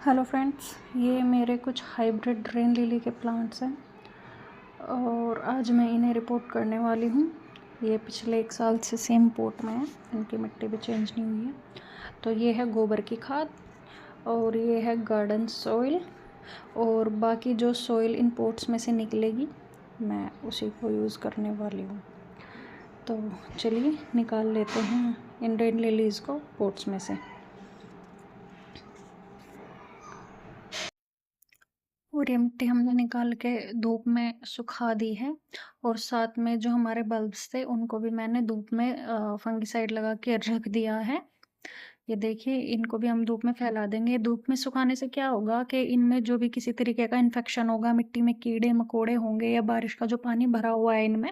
Hello friends, ये मेरे कुछ हाइब्रिड रेन लिली के प्लांट्स हैं और आज मैं इन्हें रिपोर्ट करने वाली हूँ। ये पिछले 1 साल से सेम पोट में है, इनकी मिट्टी भी चेंज नहीं हुई है। तो ये है गोबर की खाद और ये है गार्डन सॉइल, और बाकी जो सॉइल इन पोट्स में से निकलेगी मैं उसी को यूज़ करने वाली हूँ। तो चलिए निकाल लेते हैं इन रेन लिलीज़ को पोट्स में से। और ये मिट्टी हमने निकाल के धूप में सुखा दी है, और साथ में जो हमारे बल्ब्स थे उनको भी मैंने धूप में फंगिसाइड लगा के रख दिया है। ये देखिए, इनको भी हम धूप में फैला देंगे। धूप में सुखाने से क्या होगा कि इनमें जो भी किसी तरीके का इन्फेक्शन होगा, मिट्टी में कीड़े मकोड़े होंगे या बारिश का जो पानी भरा हुआ है इनमें,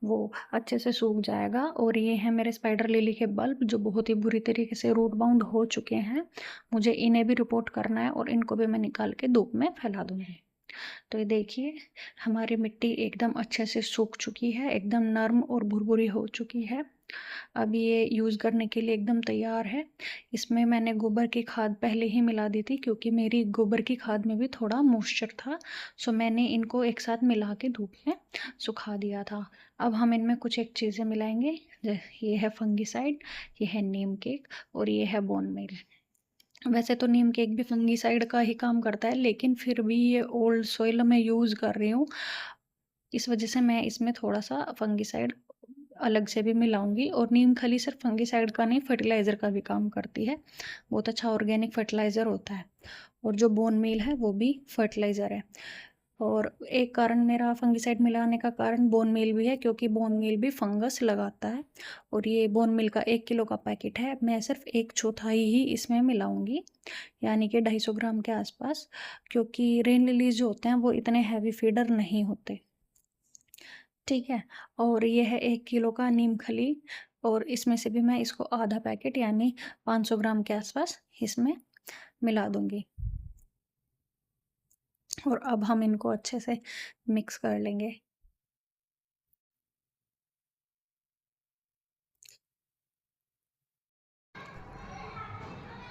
वो अच्छे से सूख जाएगा। और ये है मेरे स्पाइडर लिली के बल्ब जो बहुत ही बुरी तरीके से रूट बाउंड हो चुके हैं। मुझे इन्हें भी रिपोर्ट करना है और इनको भी मैं निकाल के धूप में फैला दूंगी। तो ये देखिए, हमारी मिट्टी एकदम अच्छे से सूख चुकी है, एकदम नर्म और भुरभुरी हो चुकी है। अब ये यूज़ करने के लिए एकदम तैयार है। इसमें मैंने गोबर की खाद पहले ही मिला दी थी, क्योंकि मेरी गोबर की खाद में भी थोड़ा मॉइस्चर था। सो मैंने इनको एक साथ मिला के धूप में सुखा दिया था। अब हम इनमें कुछ एक चीज़ें मिलाएंगे। ये है फंगिसाइड, ये है नीम केक और ये है बोन मील। वैसे तो नीम केक भी फंगिसाइड का ही काम करता है, लेकिन फिर भी ये ओल्ड सॉइल में यूज़ कर रही हूँ, इस वजह से मैं इसमें थोड़ा सा फंगिसाइड अलग से भी मिलाऊंगी। और नीम खली सिर्फ फंगिसाइड का नहीं, फर्टिलाइज़र का भी काम करती है। बहुत अच्छा ऑर्गेनिक फर्टिलाइज़र होता है। और जो बोन मील है वो भी फर्टिलाइज़र है। और एक कारण मेरा फंगिसाइड मिलाने का कारण बोन मील भी है, क्योंकि बोन मील भी फंगस लगाता है। और ये बोन मील का 1 किलो का पैकेट है, मैं सिर्फ 1/4 ही इसमें मिलाऊंगी, यानी कि 250 ग्राम के आसपास, क्योंकि रेन लिलीज जो होते हैं वो इतने हैवी फीडर नहीं होते। ठीक है। और ये है 1 किलो का नीम खली, और इसमें से भी मैं इसको आधा पैकेट यानी 500 ग्राम के आसपास इसमें मिला दूंगी। और अब हम इनको अच्छे से मिक्स कर लेंगे।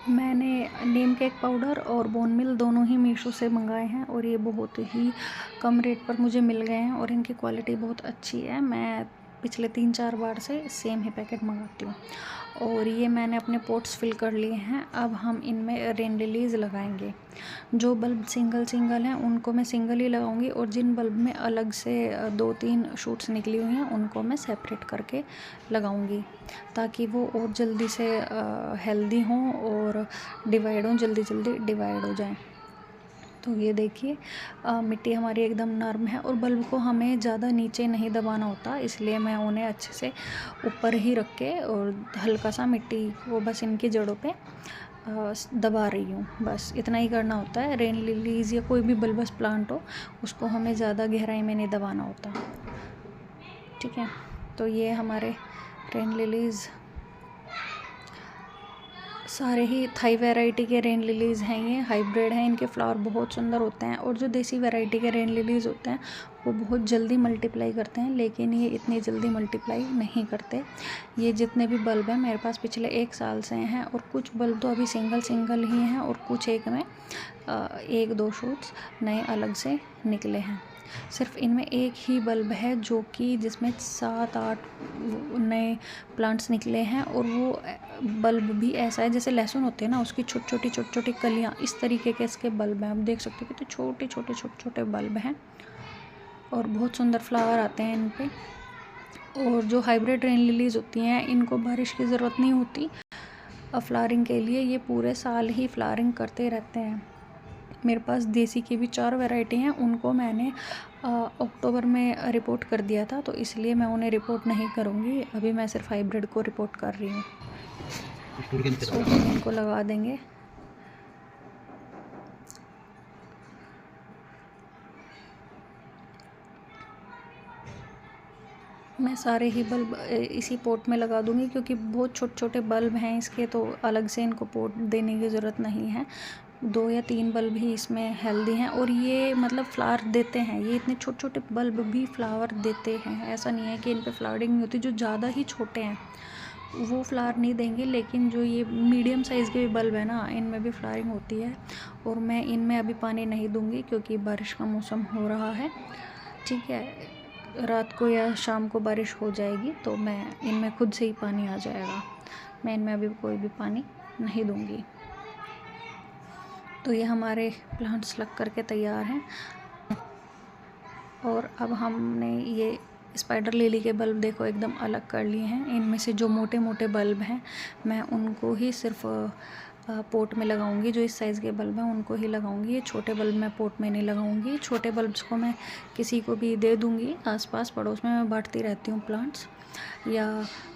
मैंने नीम केक पाउडर और बोन मिल दोनों ही मीशो से मंगाए हैं, और ये बहुत ही कम रेट पर मुझे मिल गए हैं और इनकी क्वालिटी बहुत अच्छी है। मैं पिछले 3-4 बार से सेम ही पैकेट मंगाती हूँ। और ये मैंने अपने पॉट्स फिल कर लिए हैं। अब हम इनमें रेन लिलीज लगाएंगे। जो बल्ब सिंगल सिंगल हैं उनको मैं सिंगल ही लगाऊंगी, और जिन बल्ब में अलग से 2-3 शूट्स निकली हुई हैं उनको मैं सेपरेट करके लगाऊंगी, ताकि वो और जल्दी से हेल्दी हों और डिवाइड हों, जल्दी जल्दी डिवाइड हो जाएं। तो ये देखिए, मिट्टी हमारी एकदम नरम है, और बल्ब को हमें ज़्यादा नीचे नहीं दबाना होता, इसलिए मैं उन्हें अच्छे से ऊपर ही रख के और हल्का सा मिट्टी को बस इनकी जड़ों पे दबा रही हूँ। बस इतना ही करना होता है। रेन लिलीज या कोई भी बल्बस प्लांट हो, उसको हमें ज़्यादा गहराई में नहीं दबाना होता। ठीक है। तो ये हमारे रेन लिलीज़ सारे ही थाई वैरायटी के रेन लिलीज़ हैं। ये हाइब्रिड हैं, इनके फ्लावर बहुत सुंदर होते हैं। और जो देसी वैरायटी के रेन लिलीज़ होते हैं वो बहुत जल्दी मल्टीप्लाई करते हैं, लेकिन ये इतनी जल्दी मल्टीप्लाई नहीं करते। ये जितने भी बल्ब हैं मेरे पास पिछले 1 साल से हैं, और कुछ बल्ब तो अभी सिंगल सिंगल ही हैं, और कुछ एक में 1-2 शूट्स नए अलग से निकले हैं। सिर्फ इनमें एक ही बल्ब है जो कि जिसमें 7-8 नए प्लांट्स निकले हैं, और वो बल्ब भी ऐसा है जैसे लहसुन होते हैं ना, उसकी छोटी छोटी कलियाँ, इस तरीके के इसके बल्ब हैं। आप देख सकते हो कितने छोटे छोटे बल्ब हैं, और बहुत सुंदर फ्लावर आते हैं इन पे। और जो हाइब्रिड रेन लिलीज होती हैं इनको बारिश की ज़रूरत नहीं होती फ्लावरिंग के लिए, ये पूरे साल ही फ्लावरिंग करते रहते हैं। मेरे पास देसी की भी 4 वैरायटी हैं, उनको मैंने अक्टूबर में रिपोर्ट कर दिया था, तो इसलिए मैं उन्हें रिपोर्ट नहीं करूँगी। अभी मैं सिर्फ हाइब्रिड को रिपोर्ट कर रही हूँ। तो हम इनको लगा देंगे। मैं सारे ही बल्ब इसी पोट में लगा दूँगी, क्योंकि बहुत छोटे छोटे बल्ब हैं इसके, तो अलग से इनको पोट देने की ज़रूरत नहीं है। 2 या 3 बल्ब ही इसमें हेल्दी हैं, और ये मतलब फ्लावर देते हैं। ये इतने छोटे छोटे बल्ब भी फ्लावर देते हैं, ऐसा नहीं है कि इन पे फ्लावरिंग नहीं होती। जो ज़्यादा ही छोटे हैं वो फ्लावर नहीं देंगे, लेकिन जो ये मीडियम साइज़ के बल्ब है ना, इनमें भी फ्लावरिंग होती है। और मैं इनमें अभी पानी नहीं दूँगी क्योंकि बारिश का मौसम हो रहा है, ठीक है। रात को या शाम को बारिश हो जाएगी तो मैं इनमें खुद से ही पानी आ जाएगा। मैं इनमें अभी कोई भी पानी नहीं दूँगी। तो ये हमारे प्लांट्स लग कर के तैयार हैं। और अब हमने ये स्पाइडर लिली के बल्ब देखो एकदम अलग कर लिए हैं। इनमें से जो मोटे मोटे बल्ब हैं मैं उनको ही सिर्फ पोट में लगाऊंगी। जो इस साइज़ के बल्ब हैं उनको ही लगाऊंगी। ये छोटे बल्ब मैं पोट में नहीं लगाऊंगी। छोटे बल्ब्स को मैं किसी को भी दे दूंगी। आसपास पड़ोस में मैं बांटती रहती हूँ प्लांट्स, या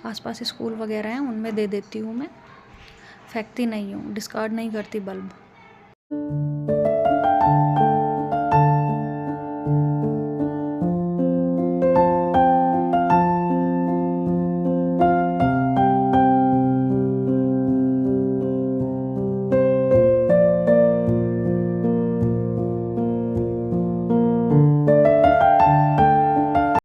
आसपास स्कूल वगैरह हैं उनमें दे देती हूँ मैं। फेंकती नहीं हूँ, डिस्कार्ड नहीं करती बल्ब।